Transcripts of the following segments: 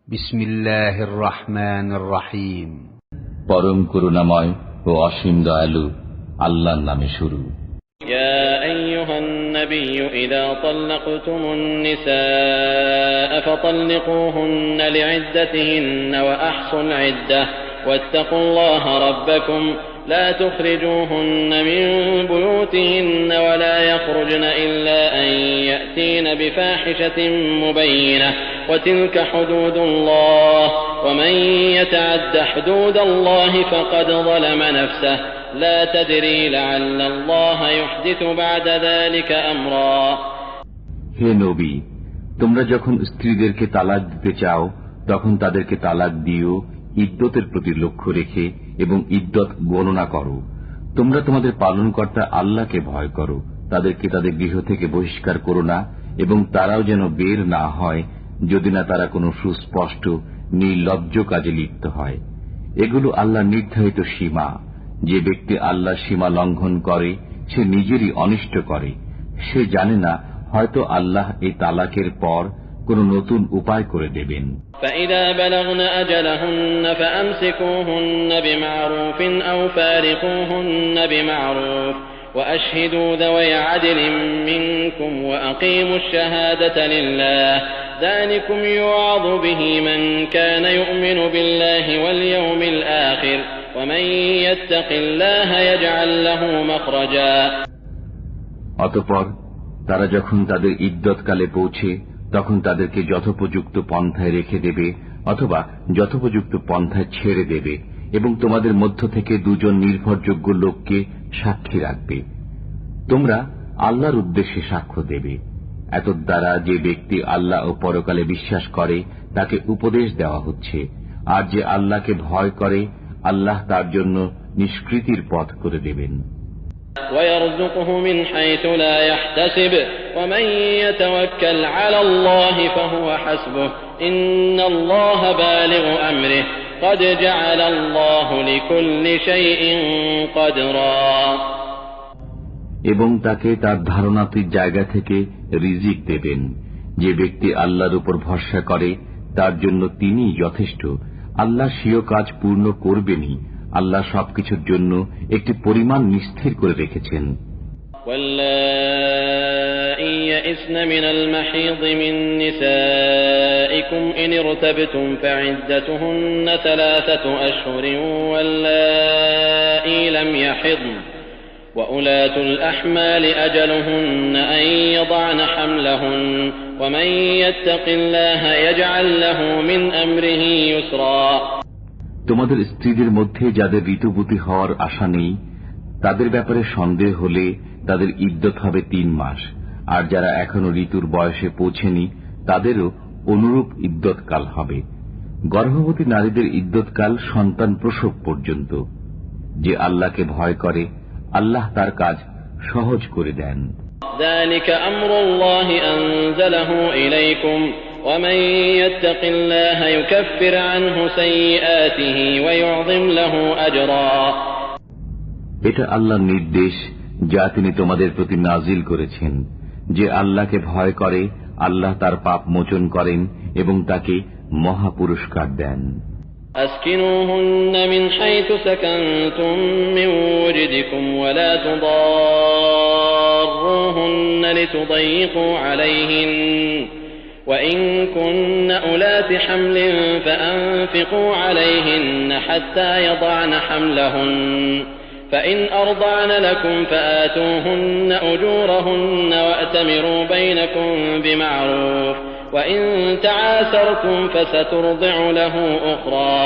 বিসমিল্লাহির রহমানির রহিম। পরম করুণাময় ও অসীম দয়ালু আল্লাহর নামে শুরু। يا أيها النبي إذا طلقتم النساء فطلقوهن لعدتهن وأحصوا العدة واتقوا الله ربكم لا تخرجوهن من بيوتهن ولا يخرجن إلا أن يأتين بفاحشة مبينة وتلك حدود الله ومن يتعد حدود الله فقد ظلم نفسه لا تدري لعل الله يحدث بعد ذلك أمرا। হে নবী, তোমরা যখন স্ত্রীদেরকে তালাক দিতে চাও তখন তাদেরকে তালাক দিও ইদ্যতের প্রতি লক্ষ্য রেখে এবং ইদ্যত গণনা করো। তোমরা তোমাদের পালনকর্তা আল্লাহকে ভয় করো। তাদেরকে তাদের গৃহ থেকে বহিষ্কার করো না এবং তারাও যেন বের না হয় যদি না তারা কোনো সুস্পষ্ট নির্লজ্জ কাজে লিপ্ত হয়। এগুলো আল্লাহর নির্ধারিত সীমা। যে ব্যক্তি আল্লাহর সীমা লঙ্ঘন করে সে নিজেরই অনিষ্ট করে। সে জানে না হয়তো আল্লাহ এই তালাকের পর কোন নতুন উপায় করে দেবেন। فإذا بلغن أجلهن فأمسكوهن بمعروف أو فارقوهن بمعروف وأشهدوا ذوي عدل منكم وأقيموا الشهادة لله ذلكم يوعظ به من كان يؤمن بالله واليوم الآخر ومن يتق الله يجعل له مخرجا। অতঃপর তারা যখন তাদের ইদ্যতকালে পৌঁছে তখন তাদেরকে যথোপযুক্ত পন্থায় রেখে দেবে অথবা যথোপযুক্ত পন্থায় ছেড়ে দেবে এবং তোমাদের মধ্য থেকে দুজন নির্ভরযোগ্য লোককে সাক্ষী রাখবে। তোমরা আল্লাহর উদ্দেশ্যে সাক্ষ্য দেবে। এতদ্বারা যে ব্যক্তি আল্লাহ ও পরকালে বিশ্বাস করে তাকে উপদেশ দেওয়া হচ্ছে, আর যে আল্লাহকে ভয় করে আল্লাহ তার জন্য নিষ্কৃতির পথ করে দেবেন। ويرزقه من حيث لا يحتسب ومن يتوكل على الله فهو حسبه إن الله بالغ أمره قد جعل الله لكل شيء قدرا। এবং তাকে তার ধারণাতীত জায়গা থেকে রিজিক দেবেন। যে ব্যক্তি আল্লাহর উপর ভরসা করে তার জন্য তিনিই যথেষ্ট। আল্লাহ স্বীয় কাজ পূর্ণ করবেনই। আল্লাহ সবকিছুর জন্য একটি পরিমাণ নিস্থির করে রেখেছেন। واللائي يئسن من المحيض من نسائكم إن ارتبتم فعدتهن 3 أشهر واللائي لم يحضن وأولاة الأحمال أجلهن أن يضعن حملهن ومن يتق الله يجعل له من أمره يسرا। তোমাদের স্ত্রীদের মধ্যে যাদের ঋতুবতী হওয়ার আশা নেই তাদের ব্যাপারে সন্দেহ হলে তাদের ইদ্যত হবে 3 মাস, আর যারা এখনো ঋতুর বয়সে পৌঁছেনি তাদেরও অনুরূপ ইদ্যতকাল হবে। গর্ভবতী নারীদের ইদ্যতকাল সন্তান প্রসব পর্যন্ত। যে আল্লাহকে ভয় করে আল্লাহ তার কাজ সহজ করে দেন। ذلك أمر الله أنزله إليكم ومن يتق الله يكفر عنه سيئاته ويعظم له أجرا। এটা আল্লাহর নির্দেশ যা তিনি তোমাদের প্রতি নাজিল করেছেন। যে আল্লাহকে ভয় করে আল্লাহ তার পাপ মোচন করেন এবং তাকে মহা পুরস্কার দেন। أسكنوهن من حيث سكنتم من وجدكم ولا تضاروهن لتضيقوا عليهن وإن كن أولات حمل فأنفقوا عليهن حتى يضعن حملهن فإن أرضعن لكم فآتوهن أجورهن وأتمروا بينكم بمعروف وإن تعاسرتم فسترضع له أخرى।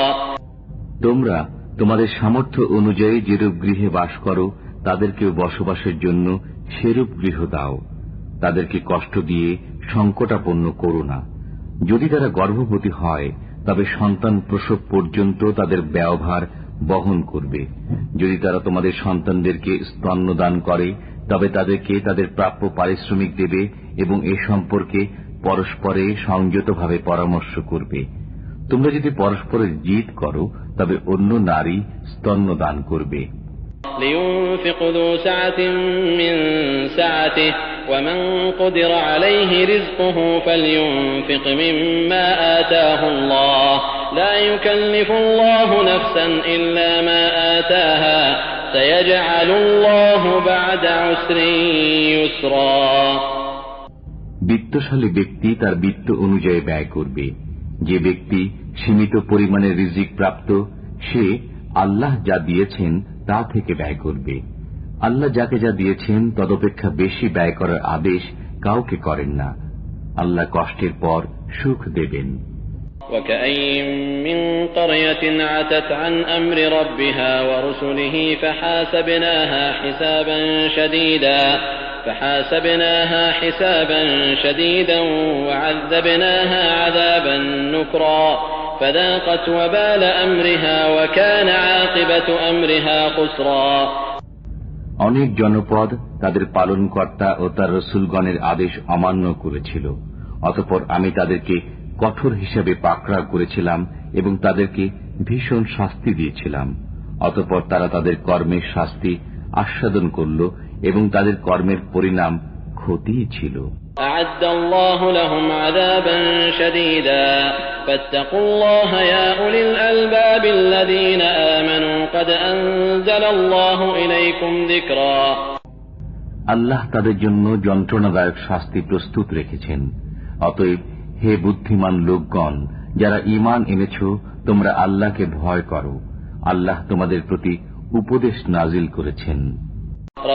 তোমরা তোমাদের সামর্থ্য অনুযায়ী যেরূপ গৃহে বাস করো তাদেরকেও বসবাসের জন্য সেরূপ গৃহ দাও। তাদেরকে কষ্ট দিয়ে সংকটাপন্ন করো না। যদি তারা গর্ভবতী হয় তবে সন্তান প্রসব পর্যন্ত তাদের ব্যয়ভার বহন করবে। যদি তারা তোমাদের সন্তানদেরকে স্তন্যদান করে তবে তাদেরকে তাদের প্রাপ্য পারিশ্রমিক দেবে এবং এ সম্পর্কে পরস্পরে সংযতভাবে পরামর্শ করবে। তোমরা যদি পরস্পরের জিদ করো তবে অন্য নারী স্তন্যদান করবে। لينفق ذو سعة من سعته ومن قدر عليه رزقه فلينفق مما آتاه الله لا يكلف الله نفسا إلا ما آتاها سيجعل الله بعد عسر يسرا বিত্তশালী ব্যক্তি তার বিত্ত অনুযায়ী ব্যয় করবে। যে ব্যক্তি সীমিত পরিমাণে রিজিক প্রাপ্ত, সে আল্লাহ যা দিয়েছেন তা থেকে ব্যয় করবে। আল্লাহ যাকে যা দিয়েছেন তদপেক্ষা বেশি ব্যয় করার আদেশ কাউকে করেন না। আল্লাহ কষ্টের পর সুখ দেবেন। وكأين من قرية عتت عن أمر ربها ورسله فحاسبناها حسابا شديدا وعذبناها عذابا نكرا فذاقت وبال أمرها وكان عاقبة أمرها خسرا অনেক জনপদ তাদের পালনকর্তা ও তার রসুলগণের আদেশ অমান্য করেছিল। অতঃপর আমি তাদেরকে কঠোর হিসাবে পাকড়াও করেছিলাম এবং তাদেরকে ভীষণ শাস্তি দিয়েছিলাম। অতঃপর তারা তাদের কর্মের শাস্তি আস্বাদন করল এবং তাদের কর্মের পরিণাম ক্ষতিই ছিল। أعد الله لهم عذابا شديدا فاتقوا الله يا أولي الألباب الذين آمنوا قد أنزل الله إليكم ذكرا আল্লাহ তাদের জন্য যন্ত্রণাদায়ক শাস্তি প্রস্তুত রেখেছেন। অতএব হে বুদ্ধিমান লোকগণ, যারা ঈমান এনেছ, তোমরা আল্লাহকে ভয় করো। আল্লাহ তোমাদের প্রতি উপদেশ নাজিল করেছেন।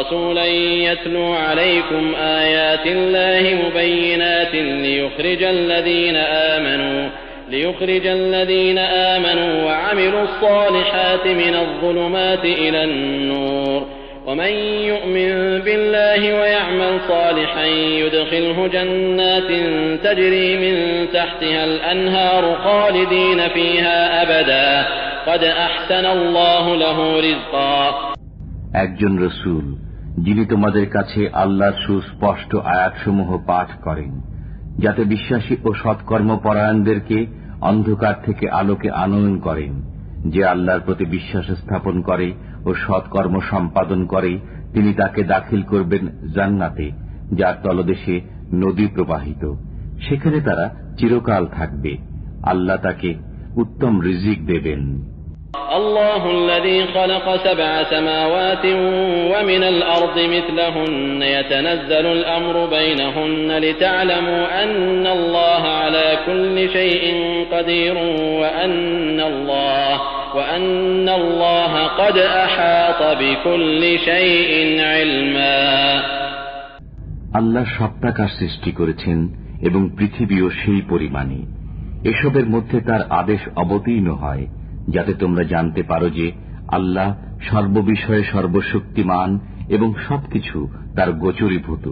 رسولا يتلو عليكم آيات الله مبينات ليخرج الذين آمنوا وعملوا الصالحات من الظلمات إلى النور ومن يؤمن بالله ويعمل صالحا يدخله جنات تجري من تحتها الأنهار خالدين فيها أبدا قد أحسن الله له رزقا একজন রসুল, যিনি তোমাদের কাছে আল্লাহর সুস্পষ্ট আয়াতসমূহ পাঠ করেন, যাতে বিশ্বাসী ও সৎকর্মপরায়ণদেরকে অন্ধকার থেকে আলোকে আনয়ন করেন। যে আল্লাহর প্রতি বিশ্বাস স্থাপন করে ও সৎকর্ম সম্পাদন করে, তিনি তাকে দাখিল করবেন জান্নাতে, যার তলদেশে নদী প্রবাহিত। সেখানে তারা চিরকাল থাকবে। আল্লাহ তাকে উত্তম রিজিক দেবেন। الله الذي خلق 7 سماوات ومن الأرض مثلهن يتنزل الأمر بينهن لتعلموا أن الله على كل شيء قدير وأن الله قد أحاط بكل شيء علما আল্লাহ সপ্তাকাশ সৃষ্টি করেছেন এবং পৃথিবীও সেই পরিমাণে। এসবের মধ্যে তার আদেশ অবতীর্ণ হয় যাতে তোমরা জানতে পারো যে আল্লাহ সর্ববিষয়ে সর্বশক্তিমান এবং সবকিছু তার গোচরীভূত।